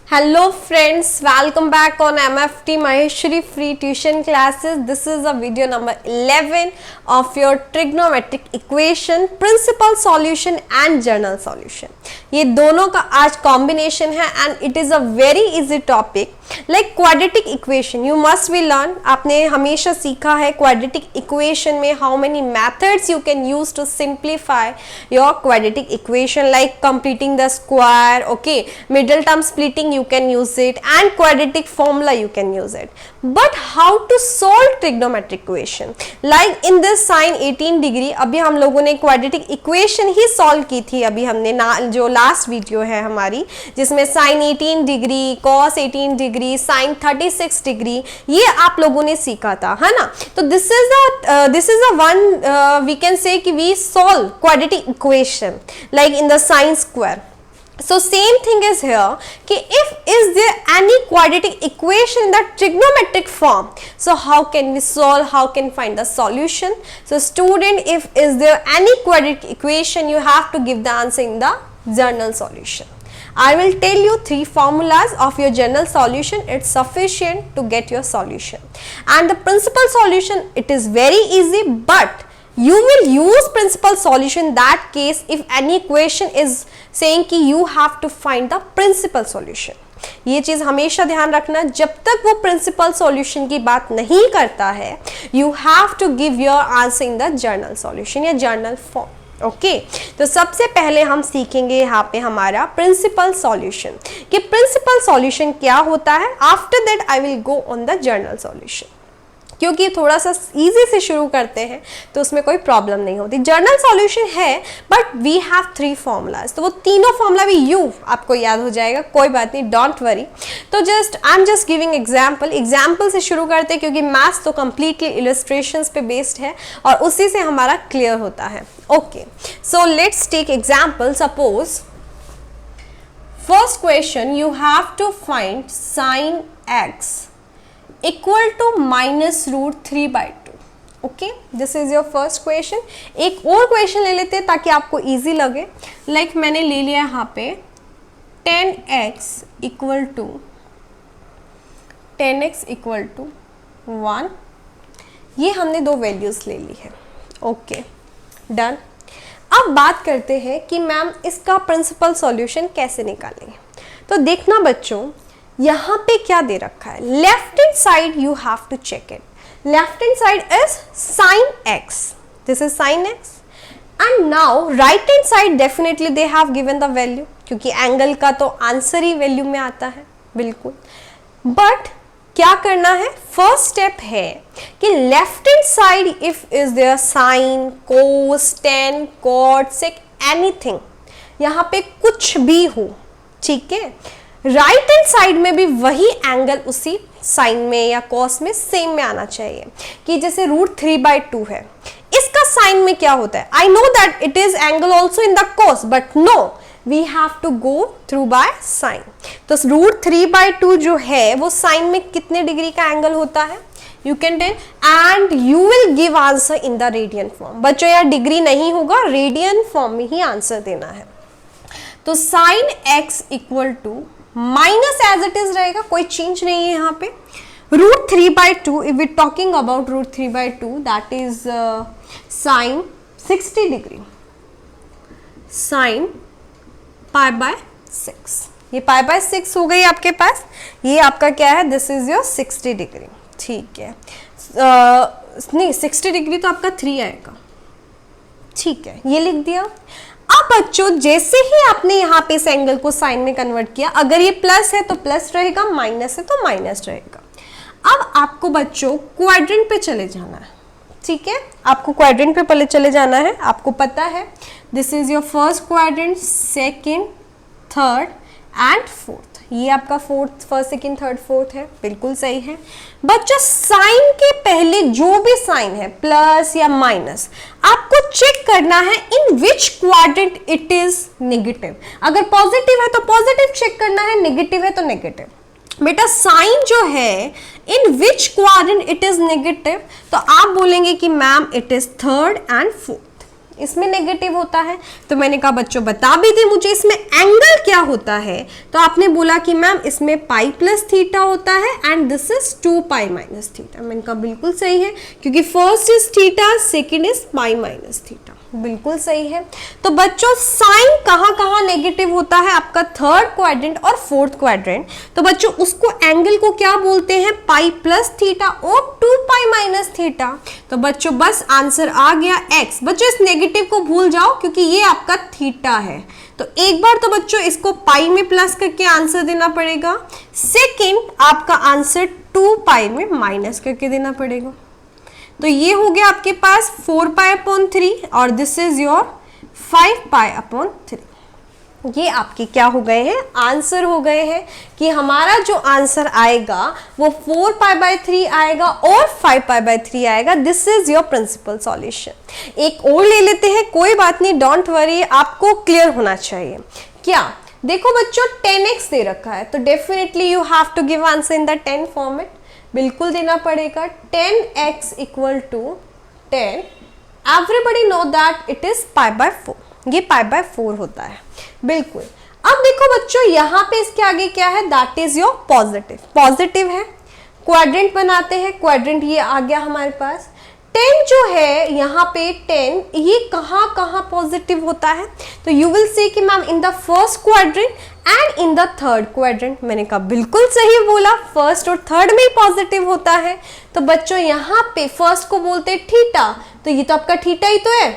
Hello friends, welcome back on MFT Maheshwari free tuition classes. This is a video number 11 of your trigonometric equation, principal solution and general solution. ये दोनों का आज combination है and it is a very easy topic. Like quadratic equation, you must be learn. आपने हमेशा सीखा है quadratic equation में how many methods you can use to simplify your quadratic equation, like completing the square, okay, middle term splitting you can use it, and quadratic formula you can use it. But how to solve trigonometric equation? Like in this sin 18 degree, अभी हम लोगों ने quadratic equation ही solve की थी. अभी हमने जो last video है हमारी, जिसमें sin 18 degree, cos 18 degree, sin 36 degree, ये आप लोगों ने सीखा था, है ना? तो this is a one we can say कि we solve quadratic equation like in the sine square. So same thing is here कि is there any quadratic equation in the trigonometric form, so how can we solve, how can find the solution? So student, if is there any quadratic equation, you have to give the answer in the general solution. I will tell you 3 formulas of your general solution. It's sufficient to get your solution. And the principal solution, it is very easy, but you will use principal solution in that case if any equation is saying कि you have to find the principal solution. ये चीज हमेशा ध्यान रखना, जब तक वो principal solution की बात नहीं करता है, you have to give your answer in the general solution या general form. ओके तो सबसे पहले हम सीखेंगे यहाँ पे हमारा प्रिंसिपल सॉल्यूशन कि प्रिंसिपल सॉल्यूशन क्या होता है. After that I will go on the general solution, क्योंकि थोड़ा सा इजी से शुरू करते हैं तो उसमें कोई प्रॉब्लम नहीं होती. जनरल सॉल्यूशन है बट वी हैव 3 फॉर्मूलाज, तो वो तीनों फॉर्मूला भी आपको याद हो जाएगा, कोई बात नहीं, डोंट वरी. तो I am just giving example से शुरू करते हैं, क्योंकि मैथ्स तो कंप्लीटली इलस्ट्रेशंस पे बेस्ड है और उसी से हमारा क्लियर होता है. Okay so let's take example. Suppose first question, you have to find sine x equal to minus root 3 by 2. Okay this is your first question. एक और क्वेश्चन ले लेते हैं ताकि आपको इजी लगे. लाइक मैंने ले लिया यहाँ पे 10x इक्वल टू 1. ये हमने 2 वैल्यूज ले ली है. Okay done. अब बात करते हैं कि मैम इसका प्रिंसिपल सॉल्यूशन कैसे निकालेंगे. तो देखना बच्चों, यहाँ पे क्या दे रखा है. Left hand side you have to check it. Left hand side is sine x, this is sine x, and now right hand side definitely they have given the value, क्योंकि एंगल का तो आंसर ही value में आता है बिल्कुल. But क्या करना है, फर्स्ट स्टेप है कि left hand side if is there sine, cos, tan, cot, sec, anything, यहाँ पे कुछ भी हो, ठीक है. राइट हैंड साइड में भी वही एंगल उसी साइन में या कॉस में सेम में आना चाहिए. कि जैसे रूट 3 by 2 है, इसका साइन में क्या होता है, I know that it is angle also in the cos, but no we have to go through by sine. तो रूट 3 by 2 जो है वो साइन में कितने डिग्री का एंगल होता है, you can tell, and you will give answer in the radian form. बच्चों यार डिग्री नहीं होगा, रेडियन फॉर्म में ही आंसर देना है. तो sine x equal to minus as it is रहेगा, कोई चेंज नहीं है यहाँ पे. Root 3 by 2, if we talking about root 3 by 2, that is sine 60 degree, sine pi by 6. ये पाई बाय 6 हो गई आपके पास. ये आपका क्या है, दिस इज योर 60 डिग्री, ठीक है. नहीं 60 डिग्री तो आपका 3 आएगा, ठीक है, ये लिख दिया. अब बच्चों जैसे ही आपने यहाँ पे इस एंगल को साइन में कन्वर्ट किया, अगर ये प्लस है तो प्लस रहेगा, माइनस है तो माइनस रहेगा. अब आपको बच्चों क्वाड्रेंट पे चले जाना है, ठीक है, आपको क्वाड्रेंट पे पहले चले जाना है. आपको पता है this is your first quadrant, second, third and fourth. ये आपका फर्स्ट, सेकंड, थर्ड, फोर्थ है, बिल्कुल सही है. बच्चों साइन के पहले जो भी साइन है, प्लस या माइनस, आपको चेक करना है in which quadrant it is negative. अगर पॉजिटिव है तो पॉजिटिव चेक करना है, नेगेटिव है तो नेगेटिव. बेटा साइन जो है in which quadrant it is negative, तो आप बोलेंगे कि ma'am it is third and fourth. इसमें नेगेटिव होता है। तो मैंने कहा बच्चों बता भी दे मुझे इसमें एंगल क्या होता है, तो आपने बोला कि मैम इसमें पाई प्लस थीटा होता है and this is 2 pi minus theta. मैंने कहा बिल्कुल सही है, क्योंकि first is theta, second is pi minus theta, बिल्कुल सही है। तो बच्चों साइन कहाँ नेगेटिव होता है, आपका थर्ड क्वाड्रेंट और फोर्थ क्वाड्रेंट। तो बच्चों उसको एंगल को क्या बोलते हैं, पाई प्लस थीटा और 2 पाई माइनस थीटा। तो बच्चों बस आंसर आ गया x। बच्चों इस नेगेटिव को भूल जाओ क्योंकि ये आपका थीटा है। तो एक बार तो बच्चों इसको पाई में प्लस करके आंसर देना पड़ेगा, सेकेंड आपका आंसर 2 पाई में माइनस करके देना पड़ेगा। तो ये हो गया आपके पास 4 पाई अपॉन 3 और this is your 5 pi upon 3। ये आपके क्या हो गए हैं, आंसर हो गए हैं कि हमारा जो आंसर आएगा वो 4 पाई बाय 3 आएगा और 5 पाई बाय 3 आएगा। This is your principal solution. एक और ले लेते हैं, कोई बात नहीं, डोंट वरी, आपको क्लियर होना चाहिए। क्या देखो बच्चों 10x दे रखा है, तो definitely you have to give answer in the 10 format, बिल्कुल देना पड़ेगा। 10x equal to 10, everybody know that it is pi by 4, ये पाई बाय 4 होता है, बिल्कुल। अब देखो बच्चों यहाँ पे इसके आगे क्या है, that is your positive, positive है। क्वाड्रेंट बनाते हैं, क्वाड्रेंट ये आ गया हमारे पास। 10 जो है यहाँ पे 10, ये कहाँ पॉजिटिव होता है, तो यू विल से कि ma'am in the first quadrant and in the third quadrant. मैंने कहा बिल्कुल सही बोला, फर्स्ट और थर्ड में ही पॉजिटिव होता है। तो बच्चों यहाँ पे फर्स्ट को बोलते हैं थीटा, तो ये तो आपका थीटा ही तो है,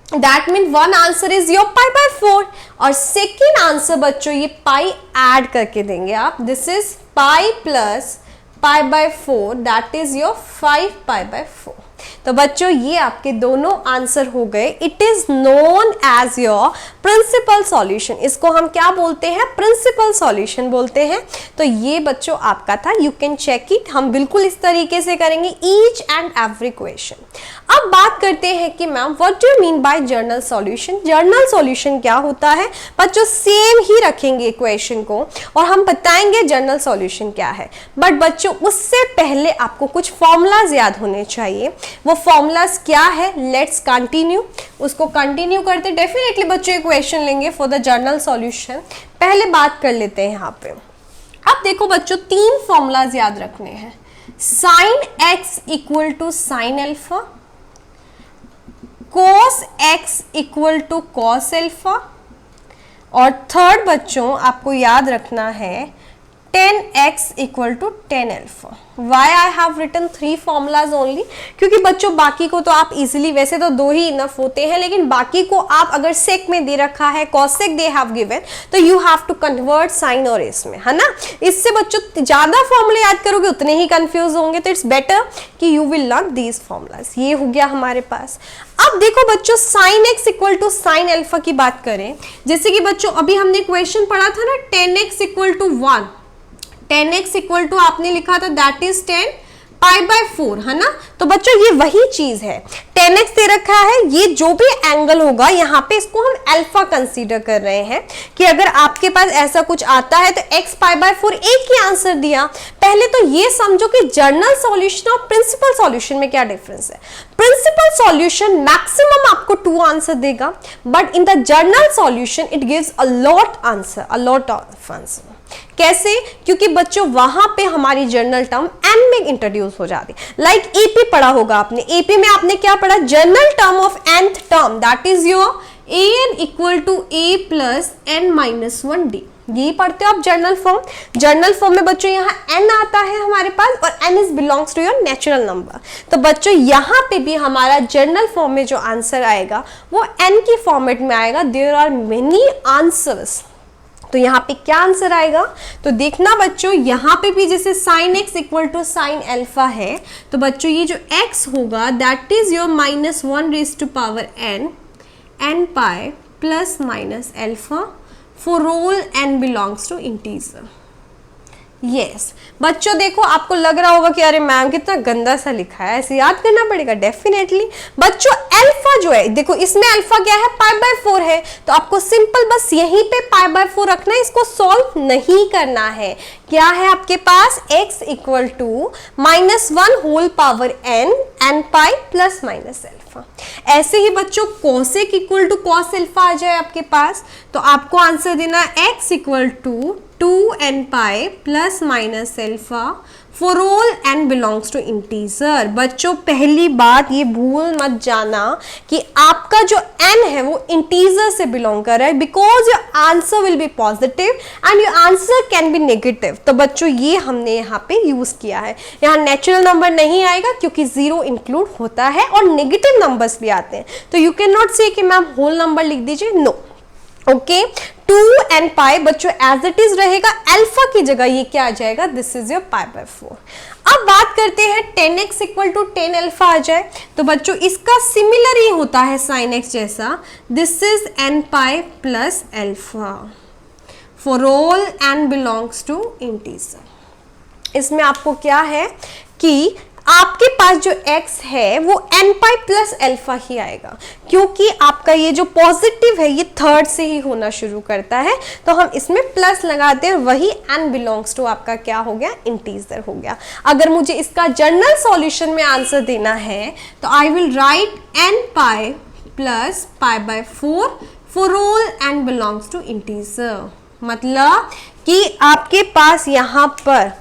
that mean one answer is your pi by 4 और सेकेंड आंसर बच्चों ये पाई ऐड करके देंगे आप, this is pi plus pi by 4, that is your 5 pi by 4। तो बच्चों ये आपके दोनों आंसर हो गए। It is known as your principal solution, इसको हम क्या बोलते हैं, प्रिंसिपल सॉल्यूशन बोलते हैं। तो ये बच्चों आपका था, यू कैन चेक इट, हम बिल्कुल इस तरीके से करेंगे ईच एंड एवरी क्वेश्चन। अब बात करते हैं कि ma'am what do you mean by journal solution. Journal solution क्या होता है बच्चों, सेम ही रखेंगे इक्वेशन को और हम बताएंगे जर्नल सॉल्यूशन क्या है। बट बच्चों उससे पहले आपको कुछ फॉर्मूलाज याद होने चाहिए, वो फॉर्मूलाज क्या है, लेट्स कंटिन्यू, उसको कंटिन्यू करते। डेफिनेटली बच्चों इक्वेशन लेंगे फॉर द जर्नल सॉल्यूशन, पहले बात कर लेते हैं यहाँ पे। अब देखो बच्चों 3 फॉर्मूलाज याद रखने हैं, sine x equal to sine alpha, cos x equal to cos alpha, और थर्ड बच्चों आपको याद रखना है 10x equal to 10 alpha. Why I have written 3 formulas only, क्योंकि बच्चों बाकी को तो आप इजीली, वैसे तो 2 ही इनफ होते हैं, लेकिन बाकी को आप अगर सेक में दे रखा है, कॉसेक दे हैव गिवन, तो you have to convert sine और इस में, है ना। इससे बच्चों ज्यादा फॉर्मूले याद करोगे उतने ही कंफ्यूज होंगे, तो इट्स बेटर कि you will learn these formulas. ये हो गया हमारे पास। अब देखो बच्चों sine x equal to sine alpha की बात करें, जैसे कि बच्चों अभी हमने क्वेश्चन पढ़ा था ना 10x equal to 1, 10x equal to आपने लिखा था दैट इज 10 पाई बाय 4, है ना। तो बच्चों ये वही चीज है, 10x दे रखा है, ये जो भी एंगल होगा यहाँ पे इसको हम अल्फा कंसीडर कर रहे हैं कि अगर आपके पास ऐसा कुछ आता है तो x पाई बाय 4 एक ही आंसर दिया। पहले तो ये समझो कि जर्नल सॉल्यूशन और प्रिंसिपल सॉल्यूशन में क्या डिफरेंस है। प्रिंसिपल सॉल्यूशन मैक्सिमम आपको 2 आंसर देगा, but in the journal solution it gives a lot answer, a lot of answer. कैसे, क्योंकि बच्चों वहां पे हमारी जर्नल टर्म एन में इंट्रोड्यूस हो जाती है। लाइक एपी पढ़ा होगा आपने, एपी में आपने क्या पढ़ा, general term of nth term, that is your an equal to a plus n minus 1d। यही पढ़ते हो आप जर्नल फॉर्म। जर्नल फॉर्म में बच्चों यहाँ n आता है हमारे पास और n is belongs to your natural number. तो बच्चों यहाँ पे भी हमारा जर्नल फॉर्म में जो आंसर आएगा वो n की फॉर्मेट में आएगा। देयर आर मेनी आंसर्स, तो यहाँ पे क्या आंसर आएगा, तो देखना बच्चों यहाँ पे भी जैसे sine x equal to sine alpha है, तो बच्चों ये जो x होगा that is your minus 1 raise to power n pi plus minus alpha for all n belongs to integer. Yes बच्चों देखो आपको लग रहा होगा कि अरे मैम कितना गंदा सा लिखा है, ऐसे याद करना पड़ेगा। डेफिनेटली बच्चों अल्फा जो है, देखो इसमें अल्फा क्या है, π/4 है, तो आपको सिंपल बस यहीं पे π/4 रखना है, इसको सॉल्व नहीं करना है। क्या है आपके पास, x equal to -1 whole power n pi plus minus alpha. ऐसे ही बच्चों cosec equal to cos alpha आ जाए आपके पास, तो आपको आंसर देना x equal to 2n pi plus minus alpha for all n belongs to integer. बच्चों पहली बात ये भूल मत जाना कि आपका जो n है वो इंटीजर से बिलोंग कर रहा है, because your answer will be positive and your answer can be negative. तो बच्चों ये हमने यहाँ पे यूज किया है, यहाँ नेचुरल नंबर नहीं आएगा क्योंकि 0 इंक्लूड होता है और नेगेटिव नंबर्स भी आते हैं। तो यू कैन नॉट से कि मैम होल नंबर लिख दीजिए, नो। ओके, 2n पाई बच्चों एज इट इज रहेगा, अल्फा की जगह ये क्या आ जाएगा, दिस इज योर π/4। अब बात करते हैं 10x इक्वल टू 10 अल्फा आ जाए, तो बच्चों इसका सिमिलर ही होता है sin x जैसा, this is n pi plus alpha for all n belongs to integer. इसमें आपको क्या है कि आपके पास जो x है वो n पाई प्लस अल्फा ही आएगा, क्योंकि आपका ये जो पॉजिटिव है ये थर्ड से ही होना शुरू करता है, तो हम इसमें प्लस लगाते हैं, वही n बिलोंग्स टू आपका क्या हो गया, इंटीजर हो गया। अगर मुझे इसका जनरल सॉल्यूशन में आंसर देना है तो I will write n pi plus π/4 for all n belongs to integer. मतलब कि आपके पास यहाँ पर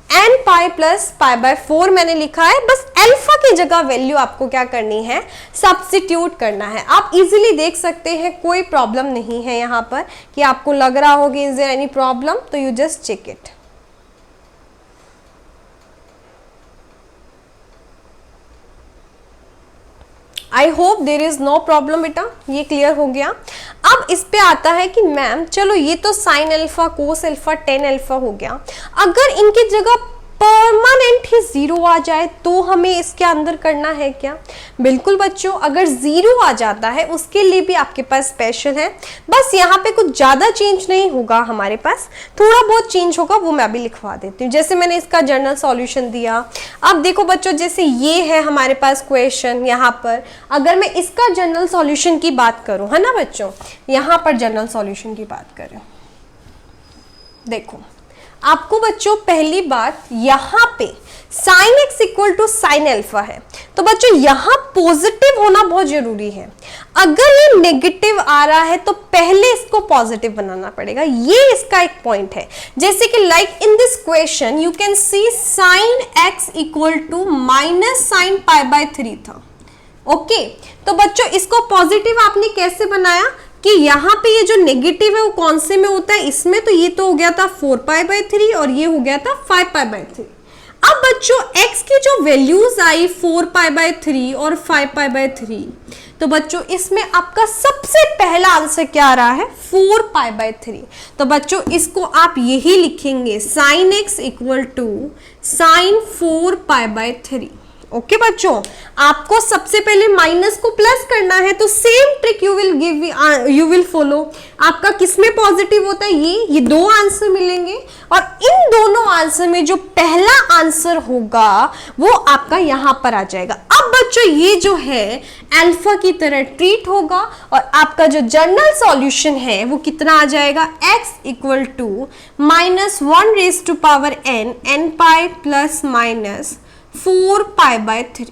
n पाई प्लस π/4 मैंने लिखा है, बस अल्फा की जगह वैल्यू आपको क्या करनी है, सब्स्टिट्यूट करना है। आप इजीली देख सकते हैं, कोई प्रॉब्लम नहीं है यहाँ पर कि आपको लग रहा होगा इज देयर एनी प्रॉब्लम, तो you just check it. I hope there is no problem बेटा, ये क्लियर हो गया। अब इस पे आता है कि मैम चलो ये तो sign alpha cos alpha tan alpha हो गया, अगर इनकी जगह परमानेंट ही 0 आ जाए तो हमें इसके अंदर करना है क्या? बिल्कुल बच्चों, अगर 0 आ जाता है उसके लिए भी आपके पास स्पेशल है, बस यहाँ पे कुछ ज़्यादा चेंज नहीं होगा, हमारे पास थोड़ा बहुत चेंज होगा, वो मैं अभी लिखवा देती हूँ। जैसे मैंने इसका जनरल सॉल्यूशन दिया, अब देखो बच्चों जैसे ये है हमारे पास क्वेश्चन, यहाँ पर अगर मैं इसका जनरल सॉल्यूशन की बात करूँ, है ना बच्चों, यहाँ पर जनरल सॉल्यूशन की बात करें, देखो आपको बच्चों पहली बात यहाँ पे sine x equal to sine alpha है, तो बच्चों यहाँ पॉजिटिव होना बहुत जरूरी है। अगर ये नेगेटिव आ रहा है तो पहले इसको पॉजिटिव बनाना पड़ेगा, ये इसका एक पॉइंट है। जैसे कि like in this question you can see sine x equal to minus sine π/3 था। ओके, तो बच्चों इसको पॉजिटिव आपने कैसे बनाया कि यहाँ पे ये जो नेगेटिव है वो कौन से में होता है, इसमें, तो ये तो हो गया था 4π/3 और ये हो गया था 5π/3। अब बच्चों x की जो वैल्यूज आई 4π/3 और 5π/3, तो बच्चों इसमें आपका सबसे पहला आंसर क्या आ रहा है, 4π/3। तो बच्चों इसको आप यही लिखेंगे sine x equal to sine 4π/3। Okay बच्चों, आपको सबसे पहले माइनस को प्लस करना है, तो same trick you will follow. आपका किसमें पॉजिटिव होता है, ये दो आंसर मिलेंगे और इन दोनों आंसर में जो पहला आंसर होगा वो आपका यहाँ पर आ जाएगा। अब बच्चों ये जो है अल्फा की तरह ट्रीट होगा और आपका जो जनरल सॉल्यूशन है वो कितना आ जाएगा, x equal to -1⁻n n pi plus minus 4π/3।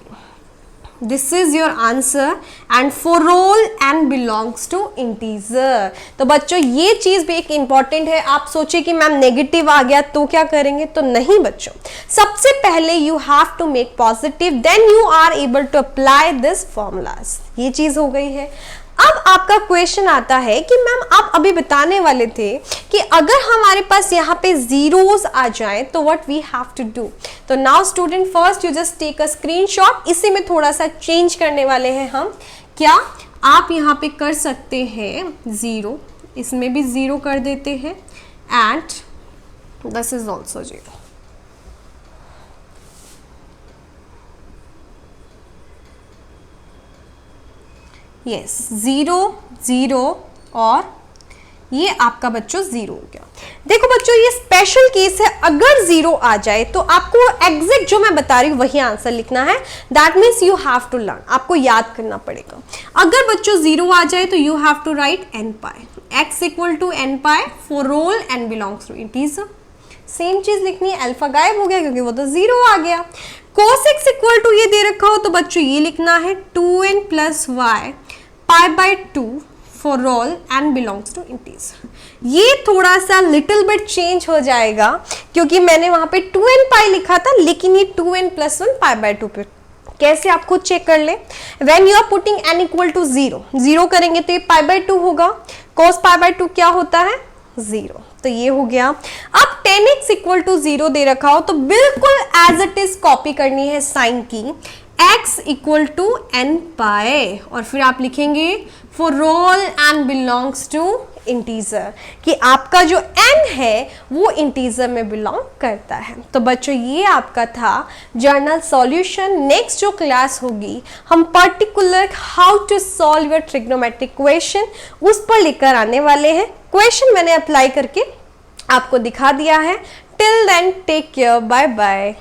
This is your answer and for all n belongs to integer। तो बच्चों ये चीज भी एक इंपॉर्टेंट है। आप सोचे कि मैम नेगेटिव आ गया तो क्या करेंगे, तो नहीं बच्चों, सबसे पहले you have to make positive, then you are able to apply this formulas. ये चीज हो गई है। अब आपका क्वेश्चन आता है कि मैम आप अभी बताने वाले थे कि अगर हमारे पास यहाँ पे जीरोस आ जाए तो what we have to do. तो now student first you just take a screenshot, इसी में थोड़ा सा चेंज करने वाले हैं हम। क्या आप यहाँ पे कर सकते हैं 0, इसमें भी 0 कर देते हैं and this is also 0। Yes 0 0 और ये आपका बच्चों 0 हो गया। देखो बच्चों ये स्पेशल केस है, अगर 0 आ जाए तो आपको एग्जैक्ट जो मैं बता रही हूँ वही आंसर लिखना है। That means you have to learn, आपको याद करना पड़ेगा। अगर बच्चों 0 आ जाए तो you have to write n pi, x equal to n pi for all n belongs to integer. Same चीज लिखनी है, अल्फा गायब हो गया क्योंकि वो तो 0 आ गया। cos x इक्वल टू ये दे रखा हो तो बच्चों ये लिखना है 2n plus y pi by 2 for all n belongs to integer. ये थोड़ा सा लिटिल बिट चेंज हो जाएगा क्योंकि मैंने वहां पे 2n पाई लिखा था, लेकिन ये 2n प्लस 1 पाई बाई 2 पे कैसे आप खुद चेक कर ले। When you are putting n equal to 0, 0 करेंगे तो ये पाई बाई 2 होगा, cos पाई बाई 2 क्या होता है 0, तो ये हो गया। अब 10x इक्वल टू 0 दे रखा हो तो बिल्कुल एज इट इज कॉपी करनी है साइन की, x equal to n pi और फिर आप लिखेंगे for all n belongs to integer कि आपका जो n है वो इंटीजर में बिलोंग करता है। तो बच्चों ये आपका था जर्नल सॉल्यूशन। नेक्स्ट जो क्लास होगी हम particular how to solve your trigonometric equation उस पर लेकर आने वाले हैं। क्वेश्चन मैंने अप्लाई करके आपको दिखा दिया है। Till then take care, bye bye.